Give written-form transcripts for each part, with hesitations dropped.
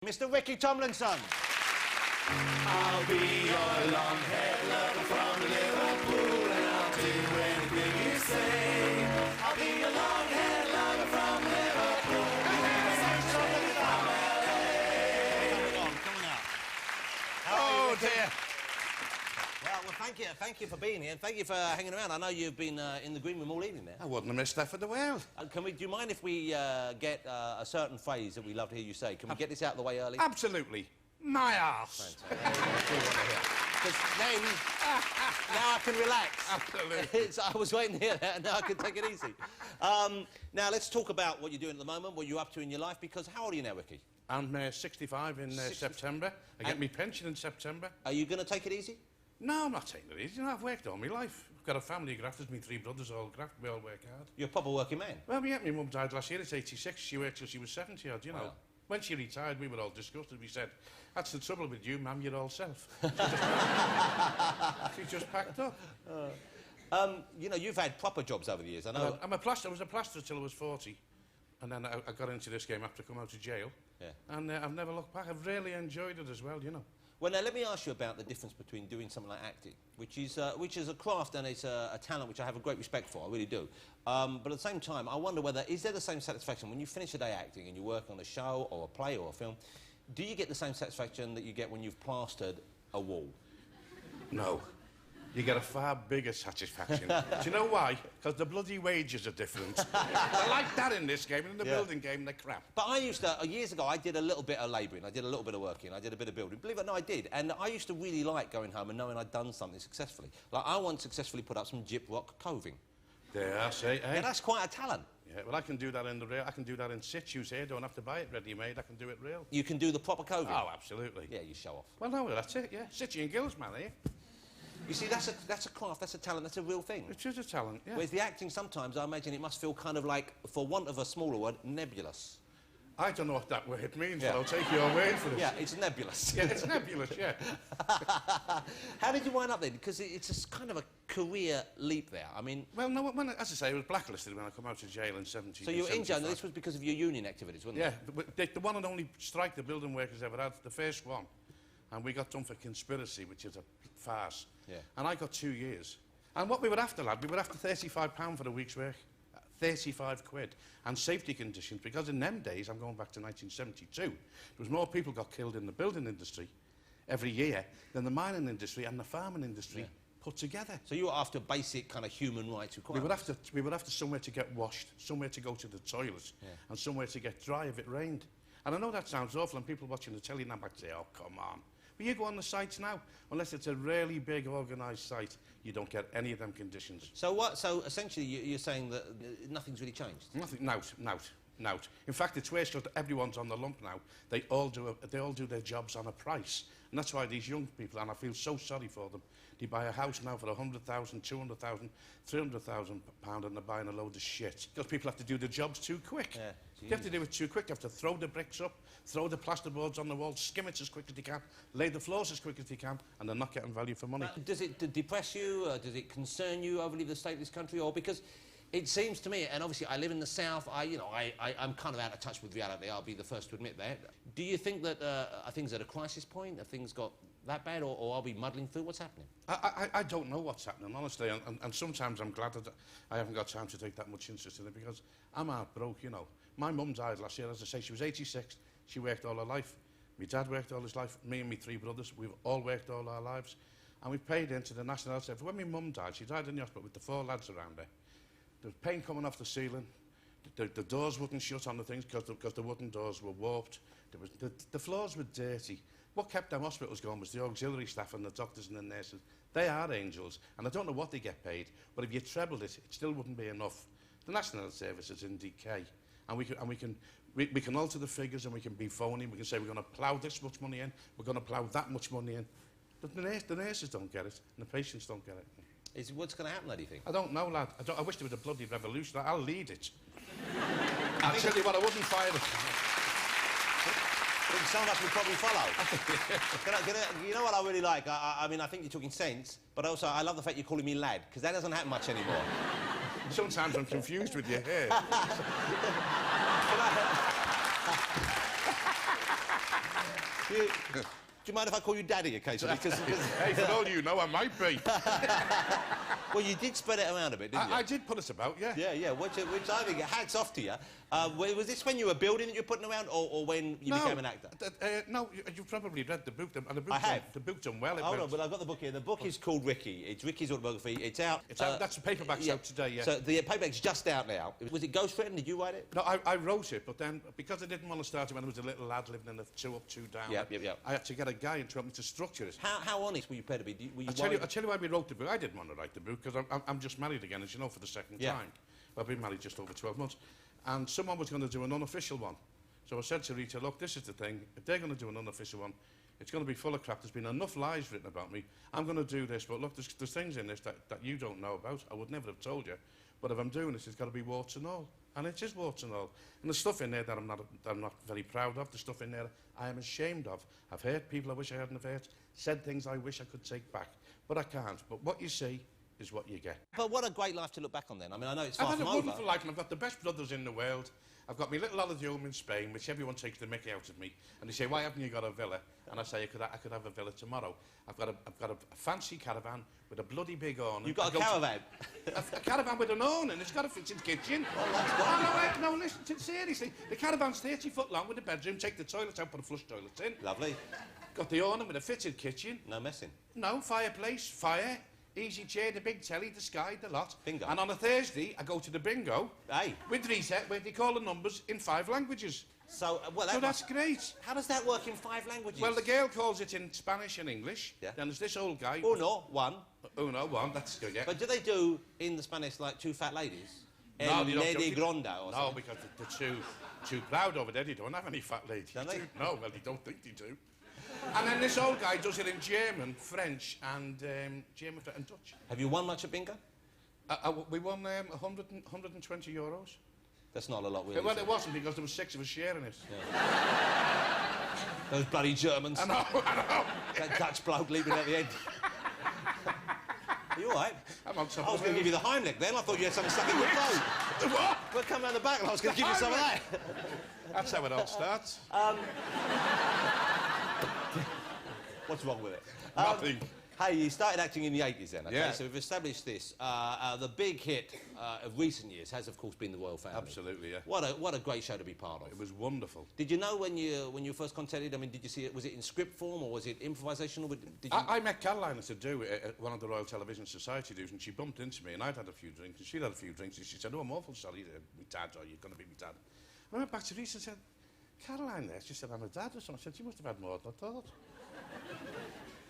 Mr. Ricky Tomlinson. I'll be your long-haired lover from Liverpool, and I'll do anything you say. I'll be your long-haired lover from Liverpool. Coming out. Oh dear. Well, thank you for being here, and thank you for hanging around. I know you've been in the green room all evening there. I wouldn't have missed that for the world. Do you mind if we get a certain phrase that we love to hear you say? Can we get this out of the way early? Absolutely. My arse. Because then, now I can relax. Absolutely. I was waiting to hear that, and now I can take it easy. Now, let's talk about what you're doing at the moment, what you're up to in your life, because how old are you now, Ricky? I'm 65 in September. I get my pension in September. Are you going to take it easy? No, I'm not taking it easy. You know, I've worked all my life. I've got a family of grafters. My 3 brothers all graft. We all work hard. You're a proper working man. Well, yeah, my mum died last year at 86. She worked till she was 70 odd, you know. Wow. When she retired, we were all disgusted. We said, that's the trouble with you, ma'am, you're all self. She just packed up. You know, you've had proper jobs over the years, I know. I was a plasterer till I was 40. And then I got into this game after coming out of jail. Yeah. And I've never looked back. I've really enjoyed it as well, you know. Well, now, let me ask you about the difference between doing something like acting, which is a craft and it's a talent which I have a great respect for, I really do. But at the same time, I wonder whether, is there the same satisfaction when you finish a day acting and you work on a show or a play or a film, do you get the same satisfaction that you get when you've plastered a wall? No. You get a far bigger satisfaction. Do you know why? Because the bloody wages are different. I like that in this game, and in the building game, they're crap. But I used to, years ago, I did a little bit of labouring, I did a little bit of working, I did a bit of building. Believe it or not, I did. And I used to really like going home and knowing I'd done something successfully. Like, I once successfully put up some gyp rock coving. There, I say, eh? Yeah, that's quite a talent. Yeah, well, I can do that in the real. I can do that in situ here. Don't have to buy it ready-made. I can do it real. You can do the proper coving? Oh, absolutely. Yeah, you show off. Well, no, that's it, yeah. Situ and gills, man, eh? You see, that's a craft, that's a talent, that's a real thing. It is a talent, yeah. Whereas the acting, sometimes, I imagine it must feel kind of like, for want of a smaller word, nebulous. I don't know what that word means, but I'll take your word for it. Yeah, it's nebulous. Yeah, it's nebulous, yeah. How did you wind up then? Because it's a kind of a career leap there. I mean... Well, no, as I say, I was blacklisted when I come out of jail in 70. So you were in jail, and this was because of your union activities, wasn't it? Yeah, the one and only strike the building workers ever had, the first one. And we got done for conspiracy, which is a farce. Yeah. And I got 2 years. And what we were after, lad, we were after £35 for a week's work. 35 quid. And safety conditions, because in them days, I'm going back to 1972, there was more people got killed in the building industry every year than the mining industry and the farming industry put together. So you were after basic kind of human rights requirements? We were after somewhere to get washed, somewhere to go to the toilet, and somewhere to get dry if it rained. And I know that sounds awful, and people watching the telly now might say, oh, come on. But you go on the sites now, unless it's a really big, organised site, you don't get any of them conditions. So what? So essentially, you're saying that nothing's really changed? Nothing. Nout. In fact, it's worse because everyone's on the lump now. They all do their jobs on a price, and that's why these young people, and I feel so sorry for them, they buy a house now for 100,000, 200,000, 300,000 pound, and they're buying a load of shit because people have to do the jobs too quick. Yeah. You have to do it too quick. You have to throw the bricks up, throw the plasterboards on the wall, skim it as quick as you can, lay the floors as quick as you can, and they're not getting value for money. Does it depress you? Does it concern you overly the state of this country? Or because it seems to me, and obviously I live in the South, I'm kind of out of touch with reality, I'll be the first to admit that. Do you think that are things at a crisis point? Have things got that bad, or are we muddling through? What's happening? I don't know what's happening, honestly, and sometimes I'm glad that I haven't got time to take that much interest in it, because I'm heartbroken, you know. My mum died last year, as I say, she was 86, she worked all her life. My dad worked all his life, me and my 3 brothers, we've all worked all our lives, and we paid into the National Health Service. When my mum died, she died in the hospital with the 4 lads around her. There was paint coming off the ceiling, the doors wouldn't shut on the things because the wooden doors were warped, the floors were dirty. What kept them hospitals going was the auxiliary staff and the doctors and the nurses. They are angels, and I don't know what they get paid, but if you trebled it, it still wouldn't be enough. The National Health Service is in decay, and we can alter the figures, and we can be phony. We can say we're going to plough this much money in, we're going to plough that much money in. But the nurses don't get it, and the patients don't get it. What's going to happen, do you think? I don't know, lad. I wish there was a bloody revolution. I'll lead it. I'll tell you what, I wouldn't fire it. I think some of us would probably follow. You know what I really like? I mean, I think you're talking sense, but also I love the fact you're calling me lad, because that doesn't happen much anymore. Sometimes I'm confused with your hair. Do you mind if I call you Daddy occasionally? Hey, for all you know, I might be. Well, you did spread it around a bit, didn't you? I did put it about, yeah. Yeah, which I think, hats off to you. Was this when you were building that you were putting around, or when you became an actor? No, you've probably read the book, and the book I have. The book done well. Hold on, but I've got the book here. The book is called Ricky. It's Ricky's autobiography. It's out. It's out. That's the paperback's out today, yeah. So the paperback's just out now. Was it ghostwritten? Did you write it? No, I wrote it, but then, because I didn't want to start it when I was a little lad living in a 2 up, 2 down, Yep. I had to get a guy to help me to structure it. How honest were you prepared to be? Were you I'll tell you why we wrote the book. I didn't want to write the book, because I'm just married again, as you know, for the second time. I've been married just over 12 months. And someone was going to do an unofficial one. So I said to Rita, look, this is the thing. If they're going to do an unofficial one, it's going to be full of crap. There's been enough lies written about me. I'm going to do this, but look, there's things in this that you don't know about. I would never have told you. But if I'm doing this, it's got to be warts and all. And it is warts and all. And there's stuff in there that I'm not very proud of. There's stuff in there I am ashamed of. I've hurt people I wish I hadn't have hurt. Said things I wish I could take back. But I can't. But what you see is what you get. But what a great life to look back on then. I mean, I know it's far I've from had a over. wonderful life, and I've got the best brothers in the world. I've got my little holiday home in Spain, which everyone takes the mickey out of me. And they say, why haven't you got a villa? And I say, I could have a villa tomorrow. I've got a fancy caravan with a bloody big awning. You've got a caravan? A caravan with an awning. It's got a fitted kitchen. No, listen, seriously. The caravan's 30 foot long with a bedroom. Take the toilets out, put a flush toilet in. Lovely. Got the awning with a fitted kitchen. No messing? No, fireplace, fire. Easy chair, the big telly, the sky, the lot. Bingo. And on a Thursday, I go to the bingo. Hey. With Rita, where they call the numbers in 5 languages. So, that's great. How does that work in 5 languages? Well, the girl calls it in Spanish and English. Yeah. Then there's this old guy. Uno, one. Uno, one. That's good, yeah. But do they do, in the Spanish, like 2 fat ladies? No, they don't. Gronda or something? No, because they're too proud over there. They don't have any fat ladies. Don't they? No, well, they don't think they do. And then this old guy does it in German, French, and Dutch. Have you won much at bingo? We won 120 euros. That's not a lot, really. Well, it wasn't, because there were 6 of us sharing it. Yeah. Those bloody Germans. I know. That Dutch bloke leaving at the end. Are you all right? I'm on top I was going to give you the Heimlich then. I thought you had something stuck in your throat. The what? We'll come round the back and I was going to give you some of that. That's how it all starts. What's wrong with it? Nothing. Hey, you started acting in the 80s then, okay? Yeah. So we've established this. The big hit of recent years has, of course, been The Royal Family. Absolutely, yeah. What a great show to be part of. It was wonderful. Did you know when you first contacted? I mean, did you see it? Was it in script form or was it improvisational? Did you... I met Caroline to do at one of the Royal Television Society dues, and she bumped into me, and I'd had a few drinks, and she'd had a few drinks, and she said, "Oh, I'm awful sorry, my dad, or you're going to be my dad." And I went back to Lisa and said, "Caroline there?" She said, "I'm a dad or something." I said, "She must have had more than I thought."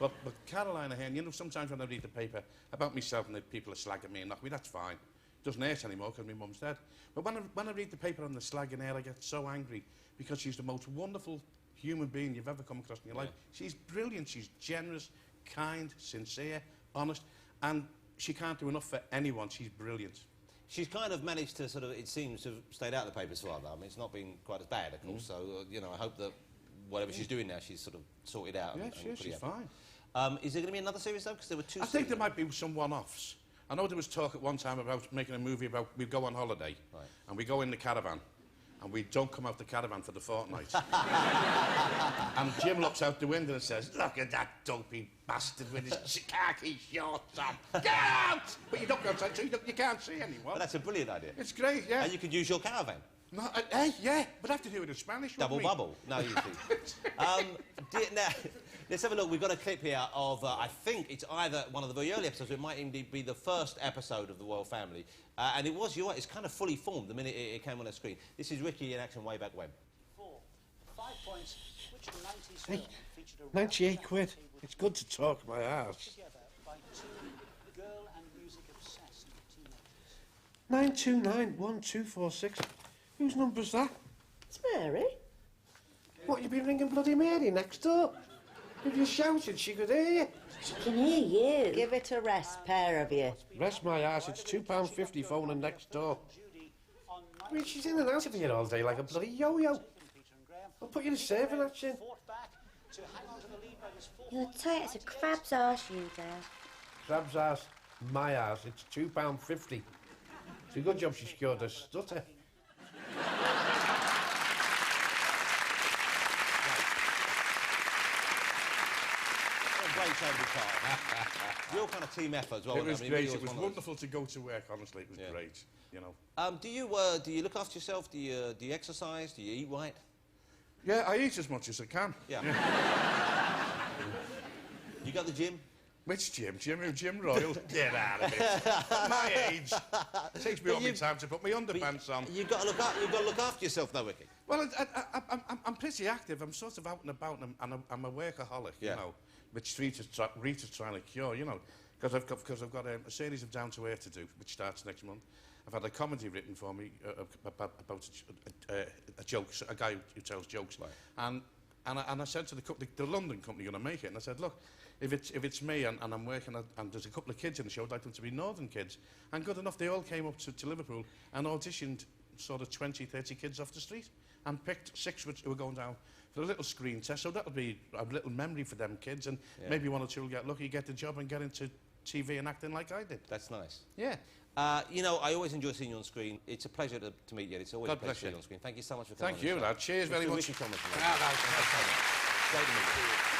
But Caroline here, and you know, sometimes when I read the paper about myself and the people are slagging me and knock me, that's fine. It doesn't hurt anymore because my mum's dead. But when I read the paper on the slagging her, I get so angry because she's the most wonderful human being you've ever come across in your life. She's brilliant, she's generous, kind, sincere, honest, and she can't do enough for anyone. She's brilliant. She's kind of managed to sort of, it seems, to have stayed out of the papers for a while. I mean, it's not been quite as bad, of course. So, you know, I hope that whatever she's doing now, she's sort of sorted out. Yeah, she's fine. Is there going to be another series, though? Because there were 2 I think there might be some one-offs. I know there was talk at one time about making a movie about we go on holiday, and we go in the caravan, and we don't come out the caravan for the fortnight. And Jim looks out the window and says, "Look at that dopey bastard with his khaki shorts on. Get out!" But you don't go outside, so you can't see anyone. But that's a brilliant idea. It's great, yeah. And you could use your caravan. No, yeah, but I have to do it in Spanish. Double bubble. No, you see. Now, let's have a look. We've got a clip here of, I think it's either one of the very early episodes, or it might indeed be the first episode of The Royal Family. And it was, you're right, it's kind of fully formed the minute it came on the screen. This is Ricky in action way back when. 5 points, which 90s hey, 98 quid. It's good to talk my arse. together by 2 girl and music obsessed teenagers. 9291246. Whose number's that? It's Mary. What, you been ringing bloody Mary next door? If you shouted, she could hear you. She can hear you. Give it a rest, pair of you. Rest my arse, it's £2.50 phoning next door. I mean, she's in and out of here all day like a bloody yo-yo. I'll put you in a serving action. You're tight as a crab's arse, you dare. Crab's arse, my arse, it's £2.50. It's a good job she secured her stutter. great show to be part of. Real kind of team effort as well. It was I mean, great. really It was one of wonderful to go to work, honestly. It was Yeah. great, you know. Do you look after yourself? Do you exercise? Do you eat right? Yeah, I eat as much as I can. Yeah. You got the gym? Which gym? Jim Royal? Get out of it. At my age, it takes me all my time to put my underpants on. You've got to look after yourself, though, Ricky. Well, I'm pretty active. I'm sort of out and about, and I'm a workaholic, Yeah. you know, which Rita's trying to cure, you know, because I've got a series of Down to Earth to do, which starts next month. I've had a comedy written for me about a joke, a guy who tells jokes, right. and I said to the London company going to make it, and I said, look, if it's me and I'm working and there's a couple of kids in the show, I'd like them to be Northern kids, and good enough, they all came up to Liverpool and auditioned sort of 20, 30 kids off the street and picked 6 who were going down for a little screen test, so that'll be a little memory for them kids, and maybe 1 or 2 will get lucky, get the job and get into TV and acting like I did. That's nice. Yeah. You know, I always enjoy seeing you on screen. It's a pleasure to meet you. It's always God a pleasure bless to see you. you on screen. Thank you so much for coming Thank on the you, show. lad. Cheers very Mr. much. Ricky Tomlinson. Ah, right. Great to meet you.